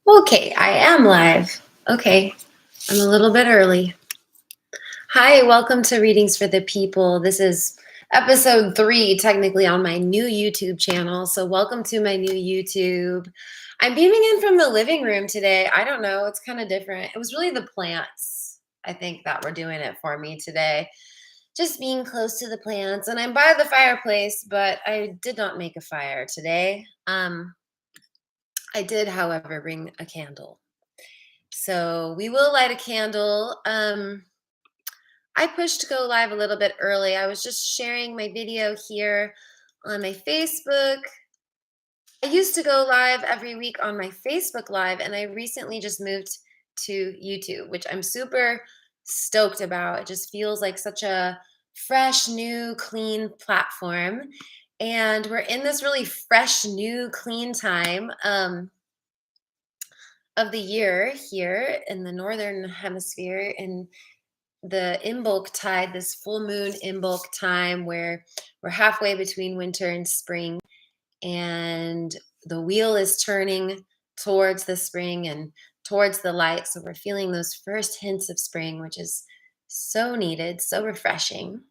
Okay, I am live. Okay, I'm a little bit early. Hi, welcome to Readings for the People. This is episode 3, technically, on my new YouTube channel. So, welcome to my new YouTube. I'm beaming in from the living room today. I don't know, it's kind of different. It was really the plants, I think, that were doing it for me today. Just being close to the plants. And I'm by the fireplace, but I did not make a fire today. I did, however, bring a candle. So we will light a candle. I pushed to go live a little bit early. I was just sharing my video here on my Facebook. I used to go live every week on my Facebook Live, and I recently just moved to YouTube, which I'm super stoked about. It just feels like such a fresh, new, clean platform. And we're in this really fresh, new, clean time. Of the year here in the northern hemisphere in the Imbolc tide, this full moon Imbolc time where we're halfway between winter and spring, and the wheel is turning towards the spring and towards the light. So we're feeling those first hints of spring, which is so needed, so refreshing.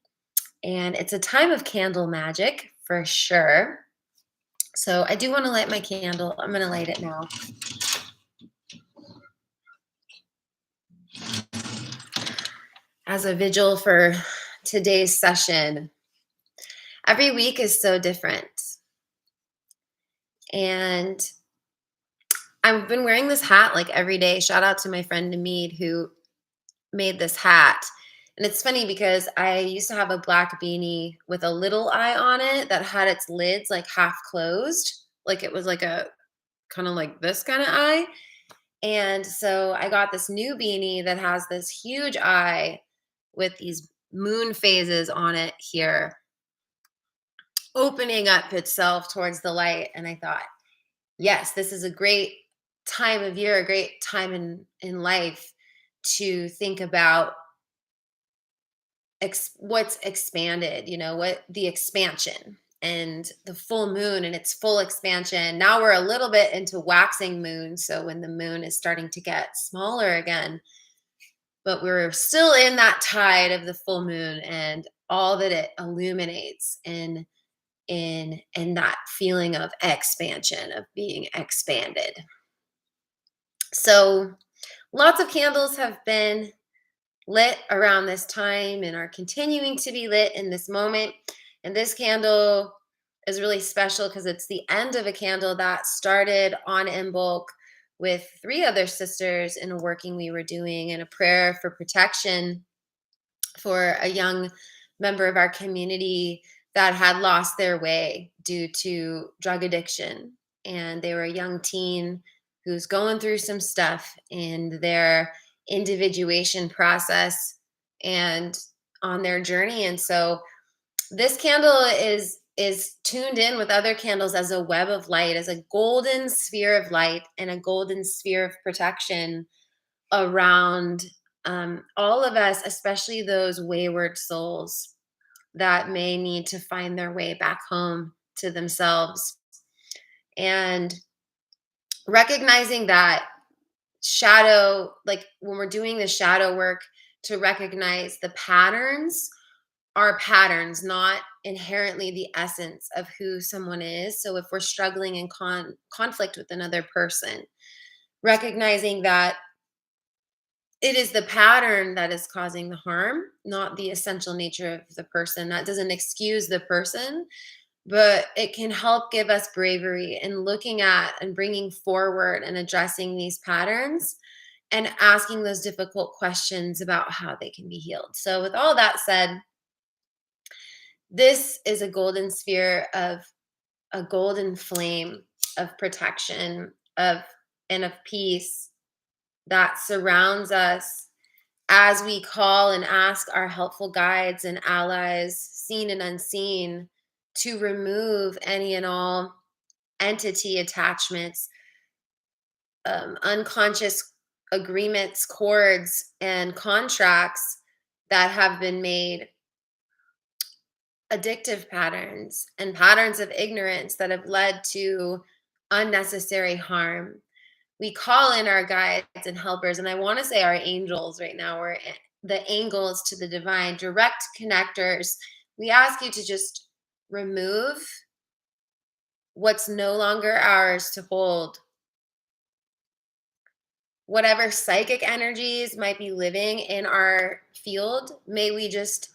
And it's a time of candle magic for sure. So I do want to light my candle. I'm going to light it now. As a vigil for today's session. Every week is so different. And I've been wearing this hat like every day. Shout out to my friend Namid who made this hat. And it's funny because I used to have a black beanie with a little eye on it that had its lids like half closed. Like it was like a kind of like this kind of eye. And so I got this new beanie that has this huge eye with these moon phases on it here, opening up itself towards the light. And I thought, yes, this is a great time of year, a great time in life to think about what's expanded, what the expansion and the full moon and its full expansion. Now we're a little bit into waxing moon. So when the moon is starting to get smaller again, but we're still in that tide of the full moon and all that it illuminates in that feeling of expansion, of being expanded. So lots of candles have been lit around this time and are continuing to be lit in this moment. And this candle is really special because it's the end of a candle that started on Imbolc with 3 other sisters in a working we were doing and a prayer for protection for a young member of our community that had lost their way due to drug addiction. And they were a young teen who's going through some stuff in their individuation process and on their journey. And so this candle is tuned in with other candles as a web of light, as a golden sphere of light and a golden sphere of protection around all of us, especially those wayward souls that may need to find their way back home to themselves. And recognizing that shadow, like when we're doing the shadow work, to recognize the patterns are patterns, not inherently the essence of who someone is. So if we're struggling in conflict with another person, recognizing that it is the pattern that is causing the harm, not the essential nature of the person. That doesn't excuse the person, but it can help give us bravery in looking at and bringing forward and addressing these patterns and asking those difficult questions about how they can be healed. So, with all that said, this is a golden sphere of a golden flame of protection of and of peace that surrounds us as we call and ask our helpful guides and allies, seen and unseen, to remove any and all entity attachments, unconscious agreements, cords, and contracts that have been made, addictive patterns and patterns of ignorance that have led to unnecessary harm. we call in our guides and helpers, and I want to say our angels right now, or the angels to the divine, direct connectors. We ask you to just remove what's no longer ours to hold. Whatever psychic energies might be living in our field, may we just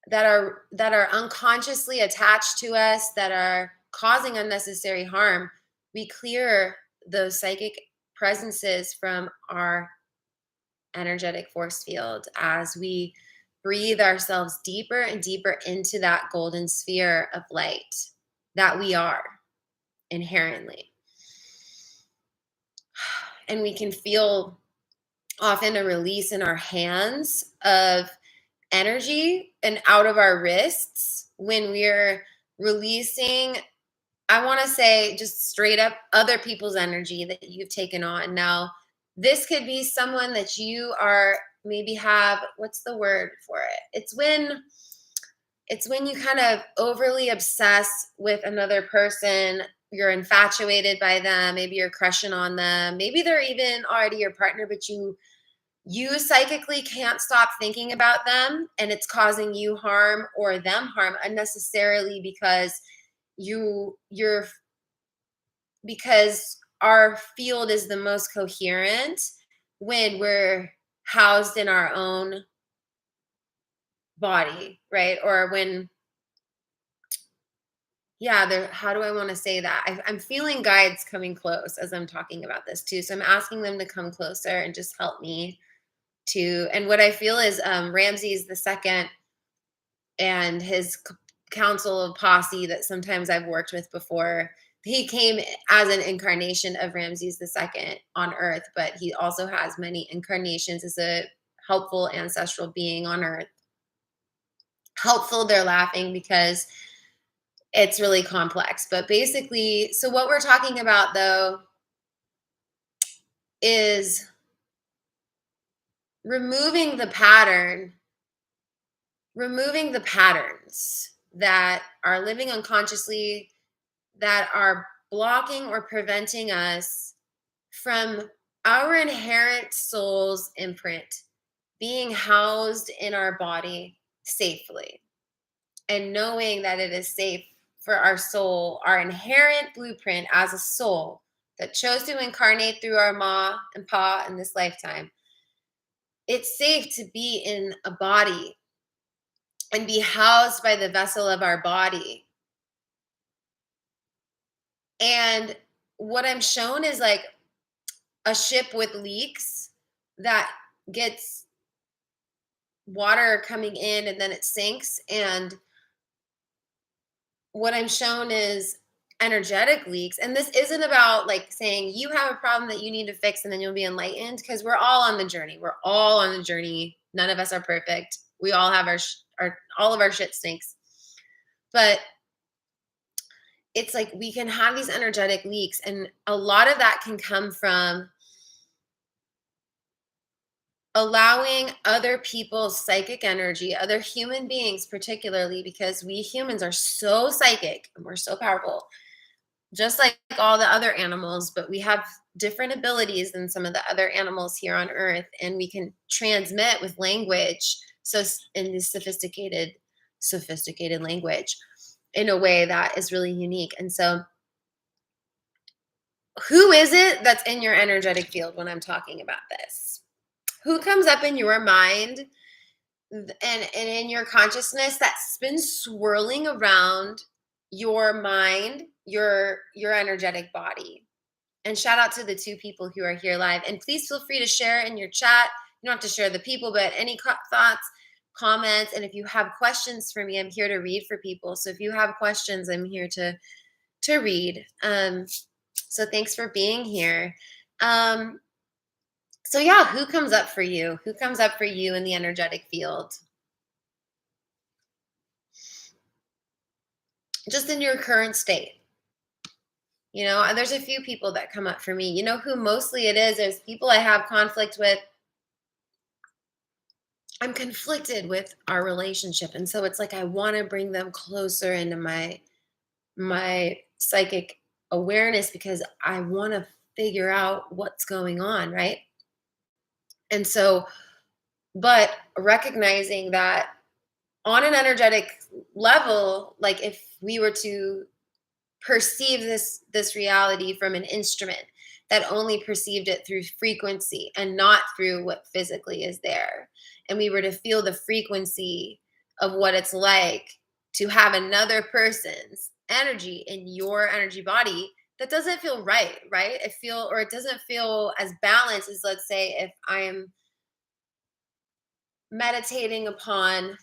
that are unconsciously attached to us, that are causing unnecessary harm, we clear those psychic presences from our energetic force field as we breathe ourselves deeper and deeper into that golden sphere of light that we are inherently. And we can feel often a release in our hands of energy and out of our wrists when we're releasing, I want to say, just straight up other people's energy that you've taken on. Now, this could be someone that you are maybe have, what's the word for it? It's when you kind of overly obsess with another person. You're infatuated by them, maybe you're crushing on them, maybe they're even already your partner, but you psychically can't stop thinking about them, and it's causing you harm or them harm unnecessarily you're because our field is the most coherent when we're housed in our own body, right? Or when, yeah, there, how do I want to say that? I'm feeling guides coming close as I'm talking about this too. So I'm asking them to come closer and just help me to, and what I feel is Ramses the second and his council of posse that sometimes I've worked with before. He came as an incarnation of Ramses the second on Earth, but he also has many incarnations as a helpful ancestral being on Earth. Helpful, they're laughing because it's really complex. But basically, so what we're talking about though is removing the pattern, removing the patterns that are living unconsciously, that are blocking or preventing us from our inherent soul's imprint being housed in our body safely, and knowing that it is safe for our soul, our inherent blueprint as a soul that chose to incarnate through our ma and pa in this lifetime. It's safe to be in a body and be housed by the vessel of our body. And what I'm shown is like a ship with leaks that gets water coming in and then it sinks. And what I'm shown is energetic leaks. And this isn't about like saying you have a problem that you need to fix and then you'll be enlightened, because we're all on the journey. We're all on the journey. None of us are perfect. We all have our all of our shit stinks. But it's like we can have these energetic leaks, and a lot of that can come from allowing other people's psychic energy, other human beings particularly, because we humans are so psychic and we're so powerful, just like all the other animals, but we have different abilities than some of the other animals here on earth, and we can transmit with language, so in this sophisticated language, in a way that is really unique. And so who is it that's in your energetic field when I'm talking about this? Who comes up in your mind and in your consciousness that's been swirling around your mind, your energetic body? And shout out to the two people who are here live. And please feel free to share in your chat. You don't have to share the people, but any thoughts, comments, and if you have questions for me, I'm here to read for people. So if you have questions, I'm here to read. So thanks for being here. So yeah, who comes up for you? Who comes up for you in the energetic field? Just in your current state. You know, and there's a few people that come up for me. You know who mostly it is? There's people I have conflict with. I'm conflicted with our relationship. And so it's like I want to bring them closer into my psychic awareness, because I want to figure out what's going on, right? And so, but recognizing that on an energetic level, like if we were to perceive this reality from an instrument that only perceived it through frequency and not through what physically is there, and we were to feel the frequency of what it's like to have another person's energy in your energy body, that doesn't feel right, it doesn't feel as balanced as, let's say, if I am meditating upon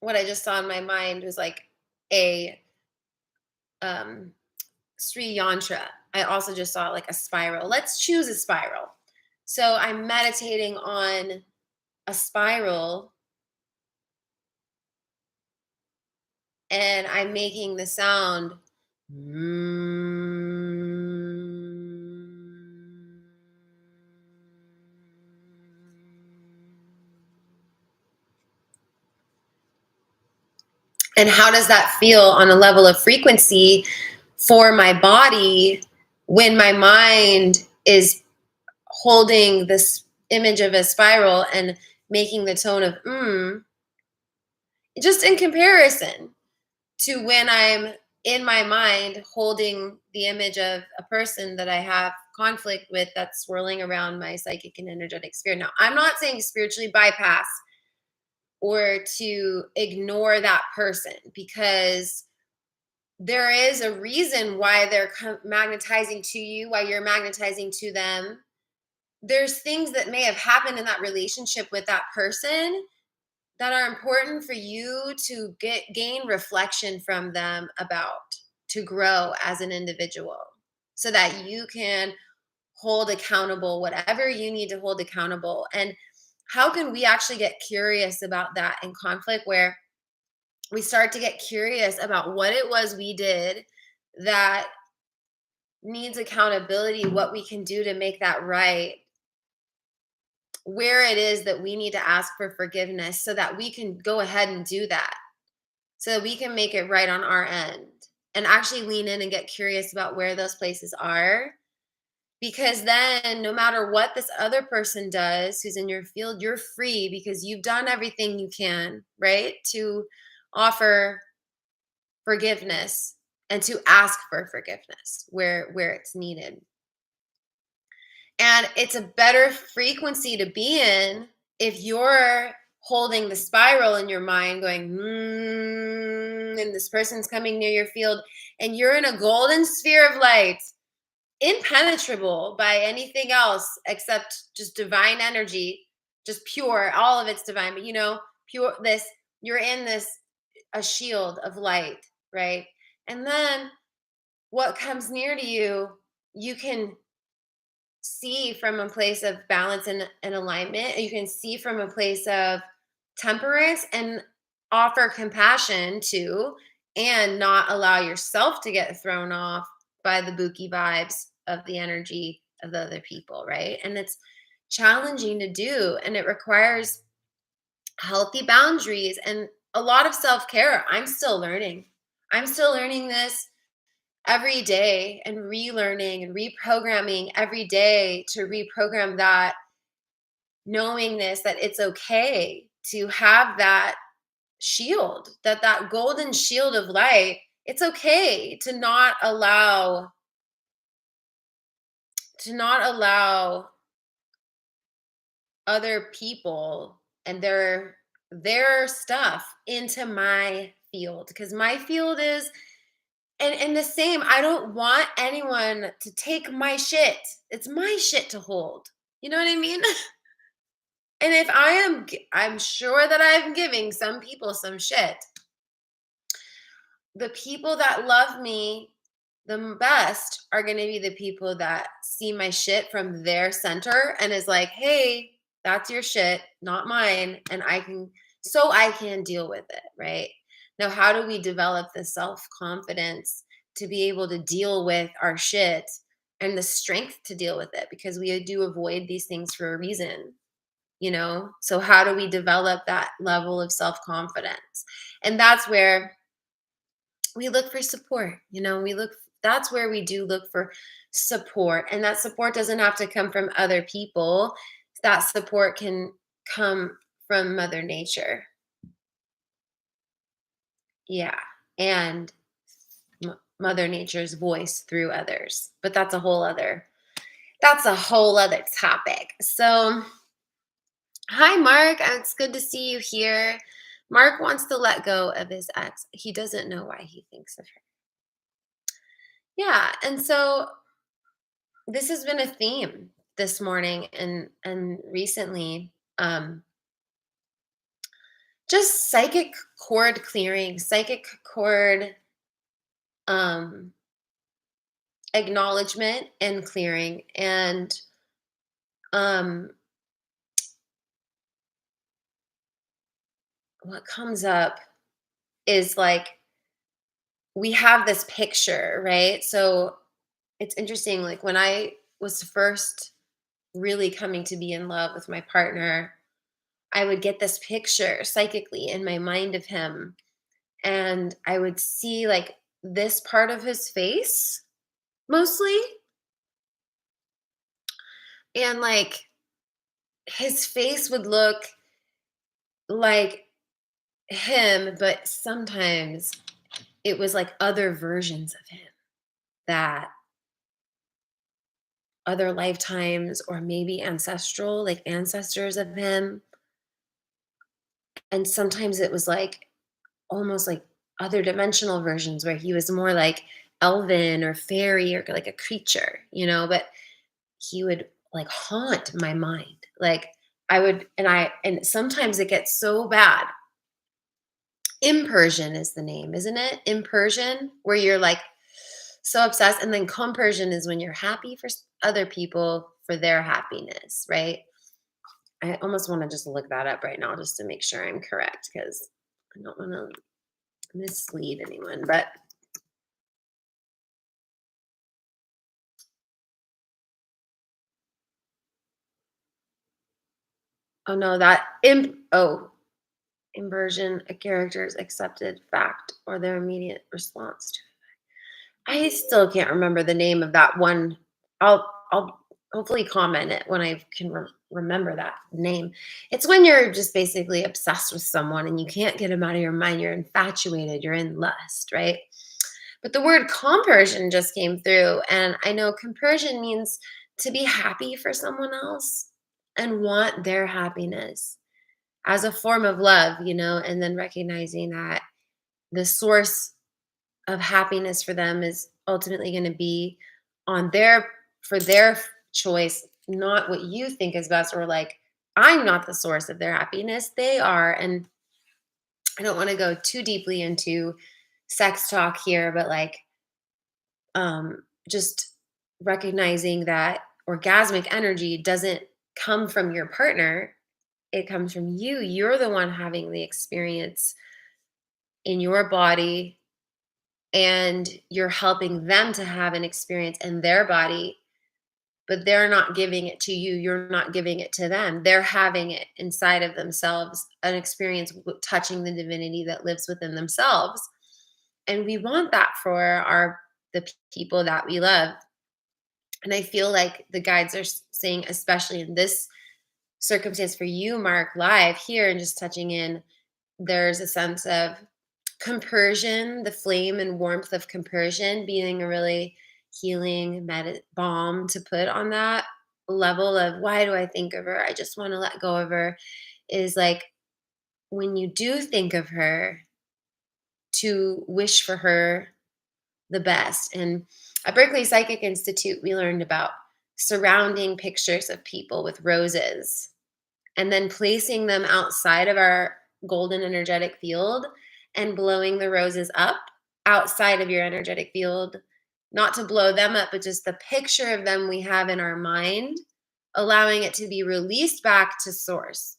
what I just saw in my mind was like a um Sri Yantra. I also just saw like a spiral. Let's choose a spiral. So I'm meditating on a spiral and I'm making the sound. And how does that feel on a level of frequency for my body when my mind is holding this image of a spiral and making the tone of just in comparison to when I'm in my mind holding the image of a person that I have conflict with that's swirling around my psychic and energetic sphere. Now, I'm not saying spiritually bypass or to ignore that person, because there is a reason why they're magnetizing to you, why you're magnetizing to them. There's things that may have happened in that relationship with that person that are important for you to gain reflection from them about, to grow as an individual, so that you can hold accountable whatever you need to hold accountable. And how can we actually get curious about that in conflict, where we start to get curious about what it was we did that needs accountability, what we can do to make that right, where it is that we need to ask for forgiveness so that we can go ahead and do that, so that we can make it right on our end, and actually lean in and get curious about where those places are. Because then no matter what this other person does who's in your field, you're free because you've done everything you can, right, to offer forgiveness and to ask for forgiveness where it's needed. And it's a better frequency to be in if you're holding the spiral in your mind going, and this person's coming near your field, and you're in a golden sphere of light, impenetrable by anything else except just divine energy, just pure, all of it's divine, but pure, this, you're in this, a shield of light, right? And then what comes near to you, you can see from a place of balance and alignment. You can see from a place of temperance and offer compassion to, and not allow yourself to get thrown off by the booky vibes of the energy of the other people, right? And it's challenging to do, and it requires healthy boundaries and a lot of self-care. I'm still learning this every day, and relearning and reprogramming every day to reprogram that, knowing this, that it's okay to have that shield, that golden shield of light. It's okay to not allow other people and their stuff into my field, because my field is, and the same, I don't want anyone to take my shit. It's my shit to hold. You know what I mean? And if I'm sure that I'm giving some people some shit. The people that love me the best are going to be the people that see my shit from their center and is like, "Hey, that's your shit, not mine, and I can deal with it," right? Now, how do we develop the self-confidence to be able to deal with our shit and the strength to deal with it, because we do avoid these things for a reason. So how do we develop that level of self-confidence? And that's where we look for support. That's where we do look for support. And that support doesn't have to come from other people. That support can come from Mother Nature. Yeah. And Mother Nature's voice through others. But that's a whole other topic. So, hi Mark, it's good to see you here. Mark wants to let go of his ex. He doesn't know why he thinks of her. Yeah, and so this has been a theme this morning and recently. Just psychic cord clearing, psychic cord um acknowledgement and clearing. And um what comes up is like we have this picture, right? So it's interesting, like when I was first really coming to be in love with my partner, I would get this picture psychically in my mind of him, and I would see like this part of his face mostly, and like his face would look like him, but sometimes it was like other versions of him, that other lifetimes or maybe ancestral, like ancestors of him. And sometimes it was like almost like other dimensional versions where he was more like elven or fairy or like a creature, but he would like haunt my mind. Like and sometimes it gets so bad. Impersion is the name, isn't it? Impersion, where you're like so obsessed. And then compersion is when you're happy for other people for their happiness, right? I almost want to just look that up right now just to make sure I'm correct, because I don't want to mislead anyone. But oh no, inversion, a character's accepted fact or their immediate response to. I still can't remember the name of that one. I'll hopefully comment it when I can remember that name. It's when you're just basically obsessed with someone and you can't get them out of your mind. You're infatuated. You're in lust, right? But the word compersion just came through, and I know compersion means to be happy for someone else and want their happiness as a form of love, and then recognizing that the source of happiness for them is ultimately going to be on their choice, not what you think is best, or like I'm not the source of their happiness, they are. And I don't want to go too deeply into sex talk here, but like just recognizing that orgasmic energy doesn't come from your partner, it comes from you. You're the one having the experience in your body, and you're helping them to have an experience in their body, but they're not giving it to you. You're not giving it to them. They're having it inside of themselves, an experience touching the divinity that lives within themselves. And we want that for the people that we love. And I feel like the guides are saying, especially in this circumstance for you, Mark, live here and just touching in, there's a sense of compersion, the flame and warmth of compersion being a really healing balm to put on that level of why do I think of her? I just want to let go of her. Is like when you do think of her, to wish for her the best. And at Berkeley Psychic Institute, we learned about surrounding pictures of people with roses and then placing them outside of our golden energetic field and blowing the roses up outside of your energetic field, not to blow them up, but just the picture of them we have in our mind, allowing it to be released back to source.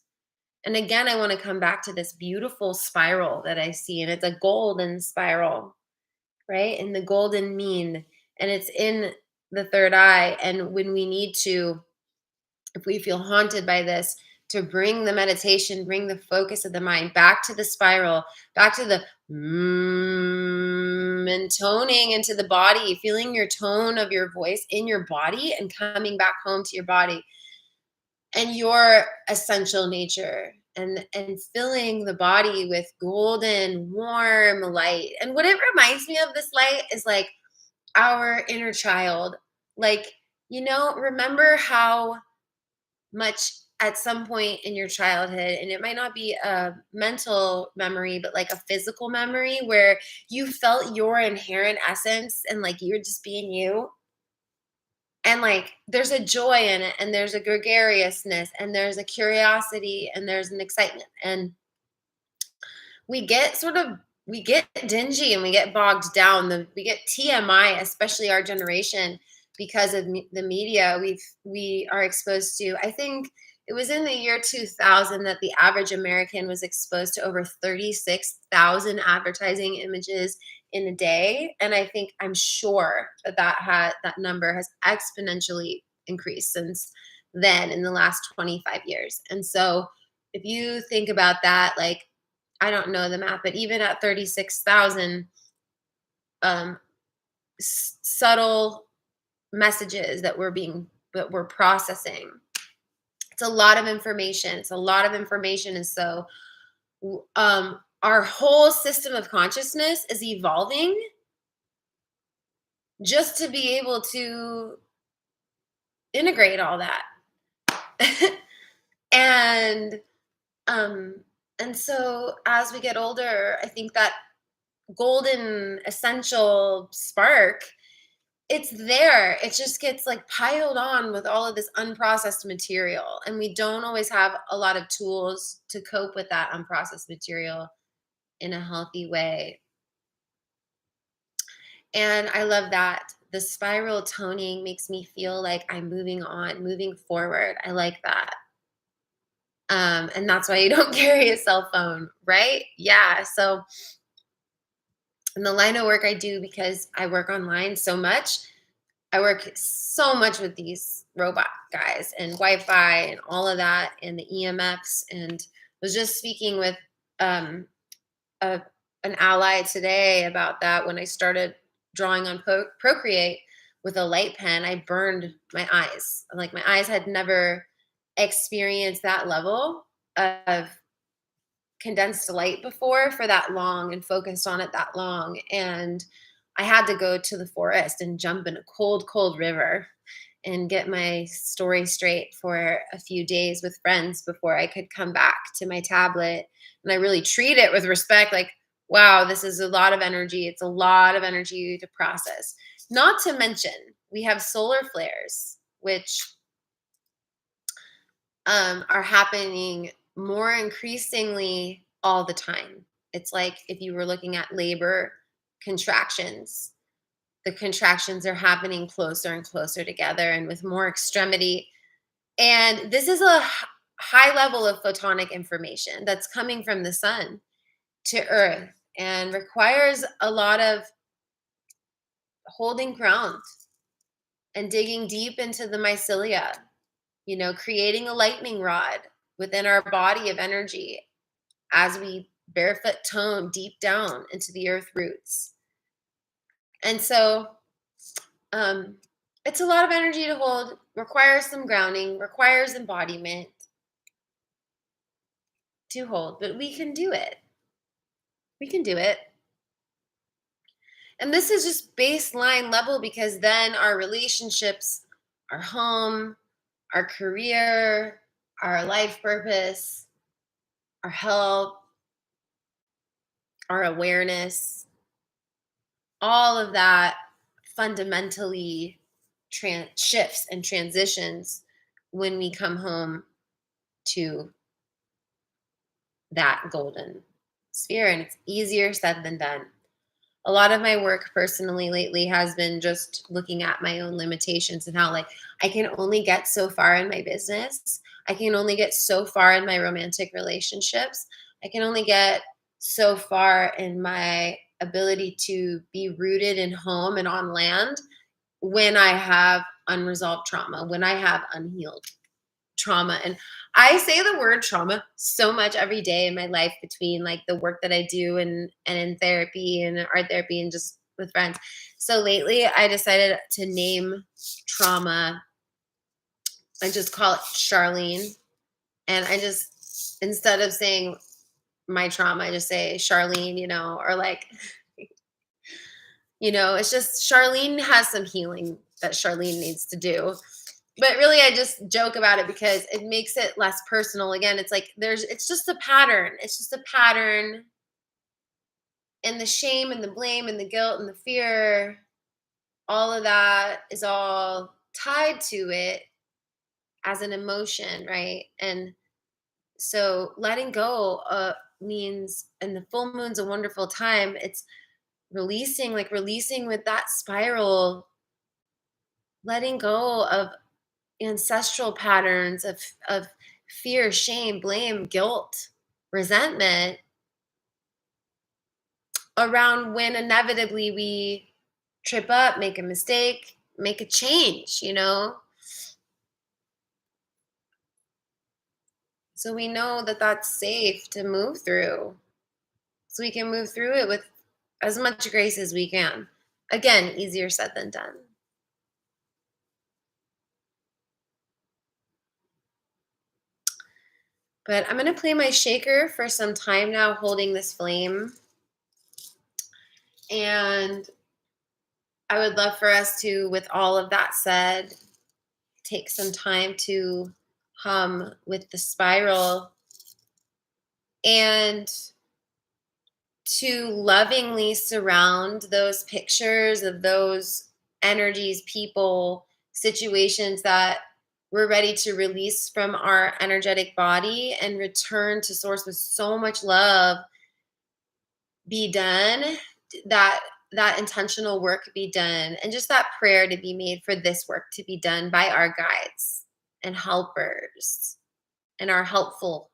And again, I want to come back to this beautiful spiral that I see, and it's a golden spiral, right? And the golden mean, and it's in the third eye. And when we need to, if we feel haunted by this, to bring the meditation, bring the focus of the mind back to the spiral, back to the and toning into the body, feeling your tone of your voice in your body and coming back home to your body and your essential nature, and filling the body with golden warm light. And what it reminds me of, this light, is like our inner child. Like, remember how much at some point in your childhood, and it might not be a mental memory but like a physical memory, where you felt your inherent essence and like you were just being you, and like there's a joy in it, and there's a gregariousness, and there's a curiosity, and there's an excitement. And we get dingy and we get bogged down. We get TMI, especially our generation, because of the media. We are exposed to, I think it was in the year 2000 that the average American was exposed to over 36,000 advertising images in a day. And I'm sure that number has exponentially increased since then, in the last 25 years. And so if you think about that, like, I don't know the math, but even at 36,000, um, subtle messages that we're processing. It's a lot of information. It's a lot of information. And so our whole system of consciousness is evolving just to be able to integrate all that. and um and so as we get older, I think that golden essential spark, it's there. It just gets like piled on with all of this unprocessed material. And we don't always have a lot of tools to cope with that unprocessed material in a healthy way. And I love that. The spiral toning makes me feel like I'm moving on, moving forward. I like that. And that's why you don't carry a cell phone, right? Yeah. So, in the line of work I do, because I work online so much, I work so much with these robot guys and Wi-Fi and all of that, and the EMFs. And was just speaking with um, a, an ally today about that. When I started drawing on Procreate with a light pen, I burned my eyes. Like, my eyes had never experienced that level of condensed light before for that long and focused on it that long. And I had to go to the forest and jump in a cold, cold river and get my story straight for a few days with friends before I could come back to my tablet. And I really treat it with respect, like, wow, this is a lot of energy. It's a lot of energy to process. Not to mention, we have solar flares, which are happening more increasingly all the time. It's like if you were looking at labor contractions, the contractions are happening closer and closer together and with more extremity. And this is a high level of photonic information that's coming from the sun to earth, and requires a lot of holding ground and digging deep into the mycelia, creating a lightning rod within our body of energy as we barefoot tone deep down into the earth roots. And so um, it's a lot of energy to hold, requires some grounding, requires embodiment to hold, but we can do it. We can do it. And this is just baseline level, because then our relationships, our home, our career, our life purpose, our health, our awareness, all of that fundamentally shifts and transitions when we come home to that golden sphere. And it's easier said than done. A lot of my work personally lately has been just looking at my own limitations and how, like, I can only get so far in my business. I can only get so far in my romantic relationships. I can only get so far in my ability to be rooted in home and on land when I have unresolved trauma, when I have unhealed trauma. And I say the word trauma so much every day in my life, between like the work that I do and in therapy and art therapy, and just with friends. So lately I decided to name trauma. I just call it Charlene. And I just, instead of saying my trauma, I just say Charlene, or like, it's just Charlene has some healing that Charlene needs to do. But really, I just joke about it because it makes it less personal. Again, it's like it's just a pattern. It's just a pattern. And the shame and the blame and the guilt and the fear, all of that is all tied to it as an emotion, right? And so letting go means, and the full moon's a wonderful time. It's releasing with that spiral, letting go of ancestral patterns of fear, shame, blame, guilt, resentment around when inevitably we trip up, make a mistake, make a change. So we know that that's safe to move through. So we can move through it with as much grace as we can. Again, easier said than done. But I'm going to play my shaker for some time now, holding this flame. And I would love for us to, with all of that said, take some time to hum with the spiral and to lovingly surround those pictures of those energies, people, situations that we're ready to release from our energetic body and return to source with so much love be done, that intentional work be done, and just that prayer to be made for this work to be done by our guides and helpers and our healthful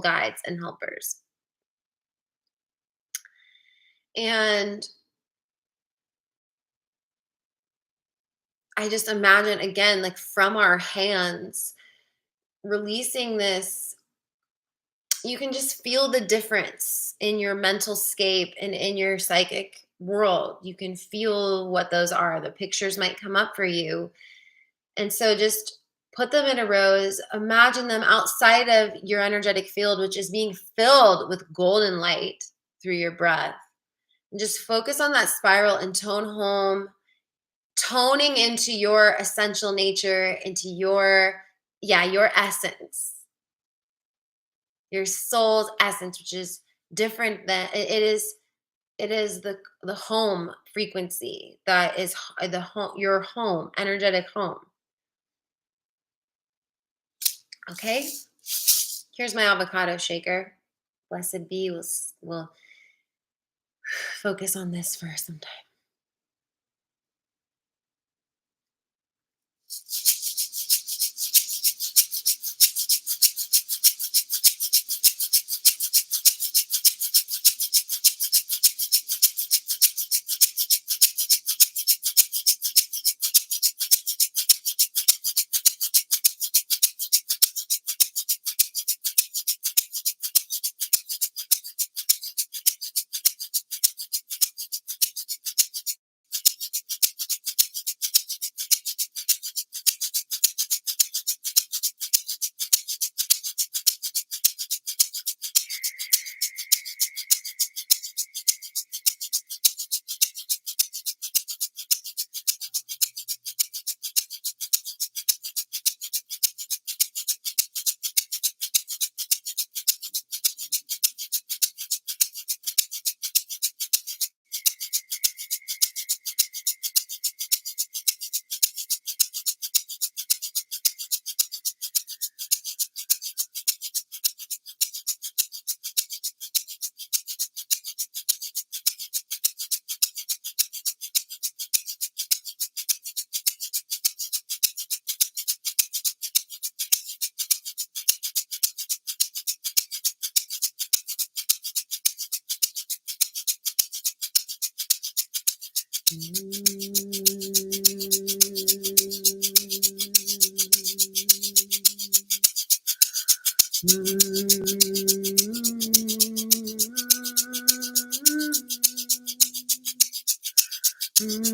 guides and helpers. And I just imagine, again, like from our hands, releasing this. You can just feel the difference in your mental scape and in your psychic world. You can feel what those are. The pictures might come up for you. And so just put them in a rose. Imagine them outside of your energetic field, which is being filled with golden light through your breath. And just focus on that spiral and tone home, toning into your essential nature, into your essence, your soul's essence, which is different than it is the home frequency that is the home, your home, energetic home. Okay, here's my avocado shaker. Blessed be. We'll focus on this for some time. Mm.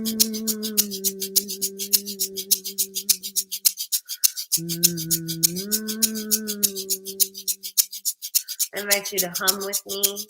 I invite you to hum with me.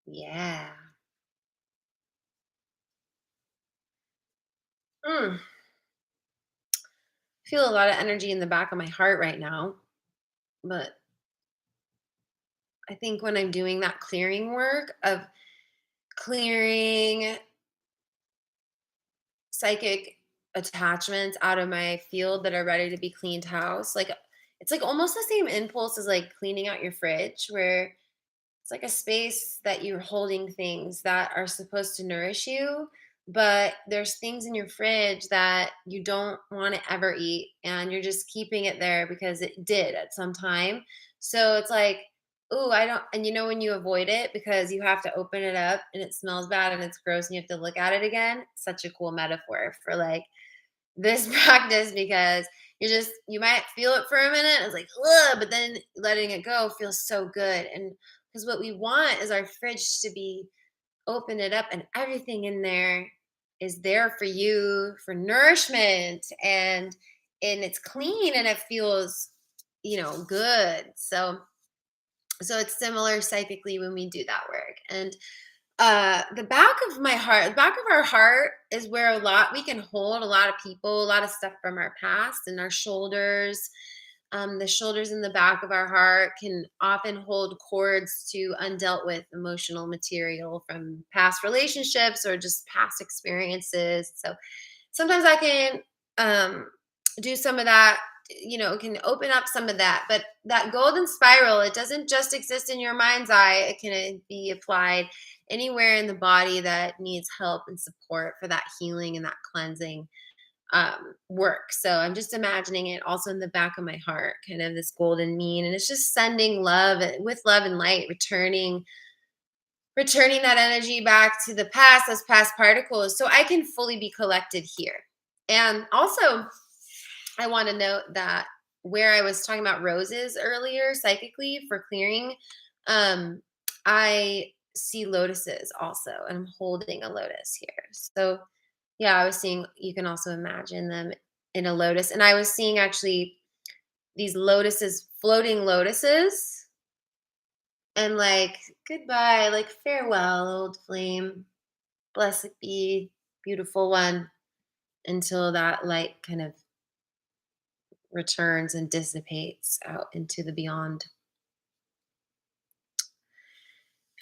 Yeah. Mm. Feel a lot of energy in the back of my heart right now, but I think when I'm doing that clearing work of clearing psychic attachments out of my field that are ready to be cleaned house, like it's like almost the same impulse as like cleaning out your fridge, where it's like a space that you're holding things that are supposed to nourish you, but there's things in your fridge that you don't want to ever eat, and you're just keeping it there because it did at some time. So it's like, oh, I don't, and you know, when you avoid it because you have to open it up and it smells bad and it's gross and you have to look at it again. Such a cool metaphor for like this practice, because you might feel it for a minute. It's like, ugh, but then letting it go feels so good. And because what we want is our fridge to be, open it up and everything in there is there for you for nourishment, and it's clean and it feels, good. So it's similar psychically when we do that work. And the back of my heart, the back of our heart is where a lot we can hold a lot of people, a lot of stuff from our past, and our shoulders. The shoulders in the back of our heart can often hold cords to undealt with emotional material from past relationships or just past experiences. So sometimes I can do some of that, it can open up some of that. But that golden spiral, it doesn't just exist in your mind's eye, it can be applied anywhere in the body that needs help and support for that healing and that cleansing work. So I'm just imagining it also in the back of my heart, kind of this golden mean, and it's just sending love with love and light, returning that energy back to the past as past particles so I can fully be collected here. And also, I want to note that where I was talking about roses earlier psychically for clearing, um, I see lotuses also, and I'm holding a lotus here. So, yeah, I was seeing, you can also imagine them in a lotus. And I was seeing actually these lotuses, floating lotuses, and like, goodbye, like, farewell, old flame, blessed be, beautiful one, until that light kind of returns and dissipates out into the beyond.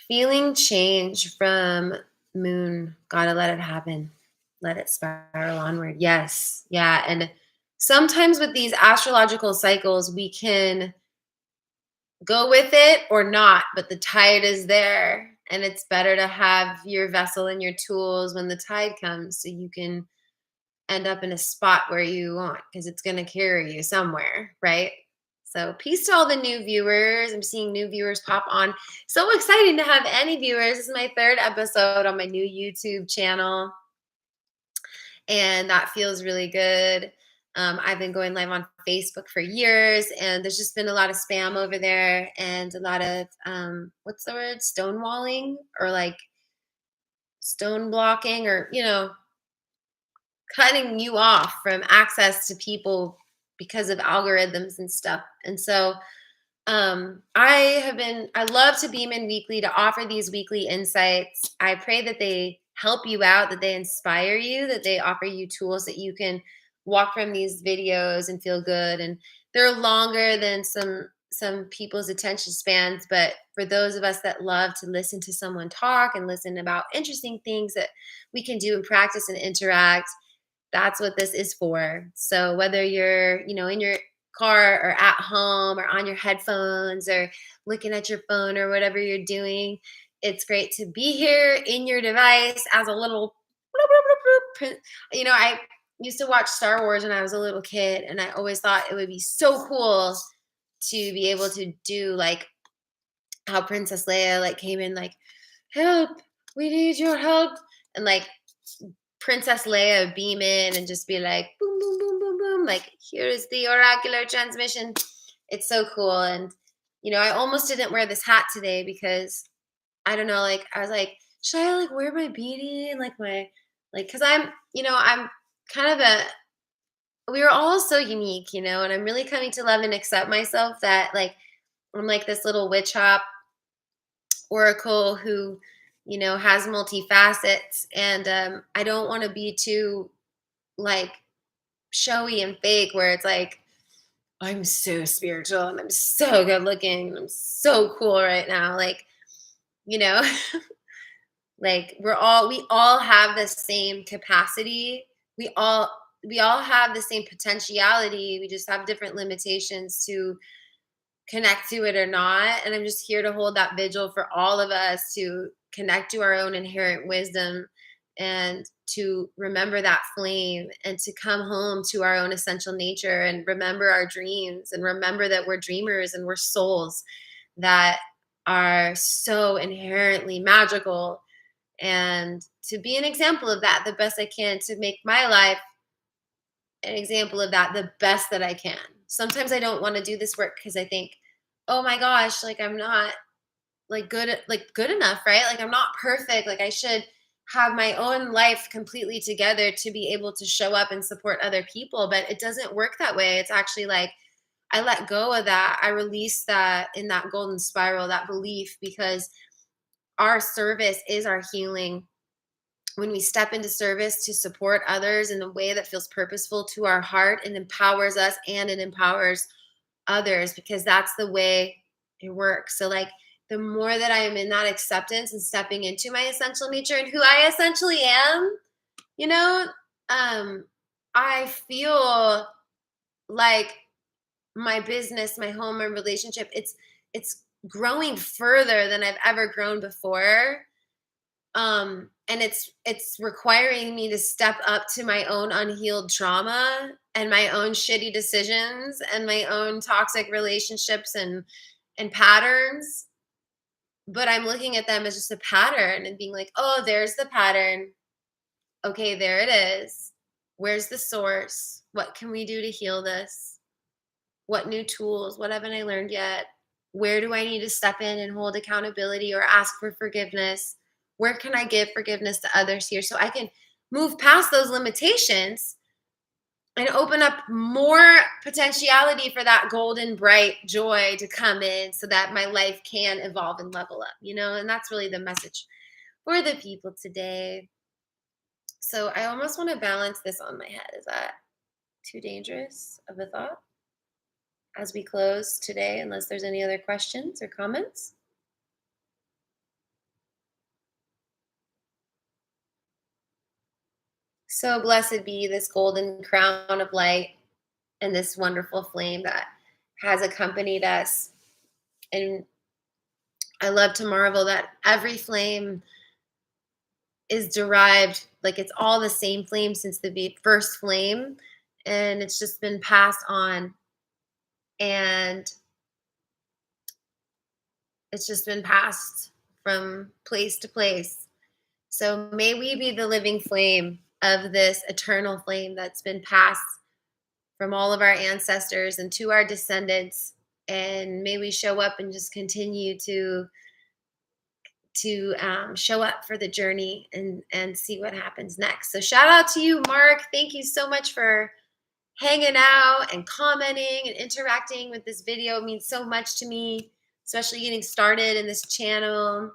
Feeling change from moon, gotta let it happen. Let it spiral onward. Yes. Yeah. And sometimes with these astrological cycles, we can go with it or not, but the tide is there. And it's better to have your vessel and your tools when the tide comes so you can end up in a spot where you want, because it's going to carry you somewhere, right? So, peace to all the new viewers. I'm seeing new viewers pop on. So exciting to have any viewers. This is my third episode on my new YouTube channel, and that feels really good. I've been going live on Facebook for years, and there's just been a lot of spam over there and a lot of, what's the word? Stonewalling, or like stone blocking, or, cutting you off from access to people because of algorithms and stuff. And so I love to beam in weekly to offer these weekly insights. I pray that they help you out, that they inspire you, that they offer you tools that you can walk from these videos and feel good. And they're longer than some people's attention spans, but for those of us that love to listen to someone talk and listen about interesting things that we can do and practice and interact, that's what this is for. So whether you're, in your car or at home or on your headphones or looking at your phone or whatever you're doing, it's great to be here in your device as a little I used to watch Star Wars when I was a little kid, and I always thought it would be so cool to be able to do like how Princess Leia like came in like, "Help, we need your help," and like Princess Leia beam in and just be like, boom, boom, boom, boom, boom, like, here is the oracular transmission. It's so cool. And, I almost didn't wear this hat today because I don't know, like, I was like, should I like wear my beanie and like cause I'm kind of we are all so unique, and I'm really coming to love and accept myself that like, I'm like this little witch hop oracle who has multifacets, and I don't want to be too like showy and fake where it's like I'm so spiritual and I'm so good looking and I'm so cool right now, like you know like we all have the same capacity, we all have the same potentiality, we just have different limitations to connect to it or not. And I'm just here to hold that vigil for all of us to connect to our own inherent wisdom and to remember that flame and to come home to our own essential nature and remember our dreams and remember that we're dreamers and we're souls that are so inherently magical, and to be an example of that the best I can, to make my life an example of that the best that I can. Sometimes I don't want to do this work because I think, oh my gosh, like I'm not like good enough, right? Like I'm not perfect. Like I should have my own life completely together to be able to show up and support other people. But it doesn't work that way. It's actually like I let go of that. I release that in that golden spiral, that belief, because our service is our healing. When we step into service to support others in a way that feels purposeful to our heart, it empowers us and it empowers others, because that's the way it works. So like the more that I am in that acceptance and stepping into my essential nature and who I essentially am, you know, um, I feel like my business, my home, my relationship, it's growing further than I've ever grown before. And it's requiring me to step up to my own unhealed trauma and my own shitty decisions and my own toxic relationships and patterns, but I'm looking at them as just a pattern and being like, oh, there's the pattern, okay, there it is, where's the source, what can we do to heal this, what new tools, what haven't I learned yet, where do I need to step in and hold accountability or ask for forgiveness, where can I give forgiveness to others here so I can move past those limitations and open up more potentiality for that golden bright joy to come in so that my life can evolve and level up, and that's really the message for the people today. So I almost want to balance this on my head. Is that too dangerous of a thought as we close today, unless there's any other questions or comments? So blessed be this golden crown of light and this wonderful flame that has accompanied us. And I love to marvel that every flame is derived, like it's all the same flame since the first flame, and it's just been passed on, and it's just been passed from place to place. So may we be the living flame of this eternal flame that's been passed from all of our ancestors and to our descendants, and may we show up and just continue to show up for the journey and see what happens next. So shout out to you, Mark. Thank you so much for hanging out and commenting and interacting with this video. It means so much to me, especially getting started in this channel.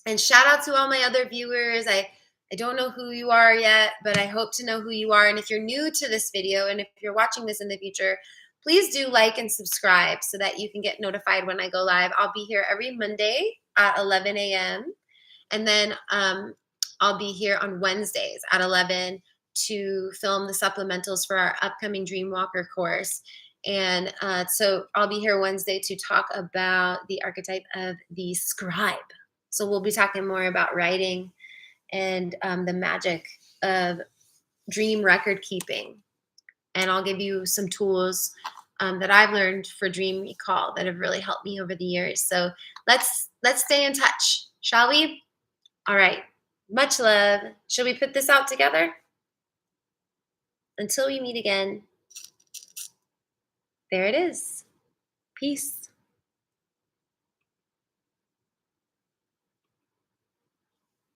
And shout out to all my other viewers. I don't know who you are yet, but I hope to know who you are. And if you're new to this video and if you're watching this in the future, please do like and subscribe so that you can get notified when I go live. I'll be here every Monday at 11 a.m. And then I'll be here on Wednesdays at 11 to film the supplementals for our upcoming Dreamwalker course. And so I'll be here Wednesday to talk about the archetype of the scribe. So we'll be talking more about writing and the magic of dream record keeping. And I'll give you some tools that I've learned for dream recall that have really helped me over the years. So let's stay in touch, shall we? All right. Much love. Shall we put this out together? Until we meet again, there it is. Peace.